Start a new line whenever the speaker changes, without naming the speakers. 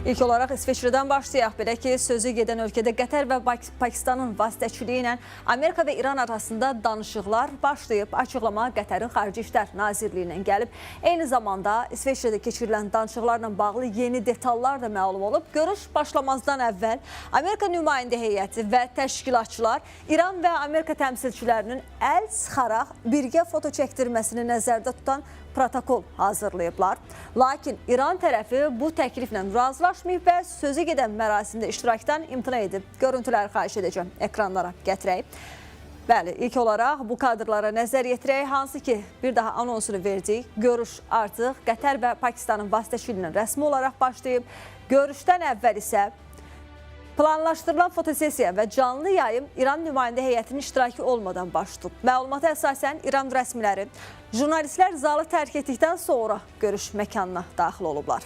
İlk olaraq İsveçrədən başlayaq. Belə ki, sözü gedən ölkədə Qətər və Pakistanın vasitəçiliyi ilə Amerika və İran arasında danışıqlar başlayıb. Açıqlama Qətərin Xarici İşlər Nazirliyindən gəlib. Eyni zamanda İsveçrədə keçirilən danışıqlarla bağlı yeni detallar da məlum olub. Görüş başlamazdan əvvəl Amerika nümayəndə heyəti və təşkilatçılar İran və Amerika təmsilçilərinin əl sıxaraq birgə foto çəkdirməsini nəzərdə tutan protokol hazırlayıblar. Lakin İran tərəfi bu təkliflə razılaşmayıb və sözü gedən mərasimdə iştirakdan imtina edib. Görüntüləri xahiş edəcəm ekranlara gətirək. Bəli, ilk olaraq bu kadrlara nəzər yetirək, hansı ki bir daha anonsunu verdik. Görüş artıq Qətər və Pakistanın vasitəçiliyindən rəsmi olaraq başlayıb. Görüşdən əvvəl isə planlaşdırılan fotosesiya və canlı yayım İran nümayəndə heyətinin iştirakı olmadan baş tutub. Məlumata əsasən İran rəsmiləri jurnalistlər zalı tərk etdikdən sonra görüş məkanına daxil olublar.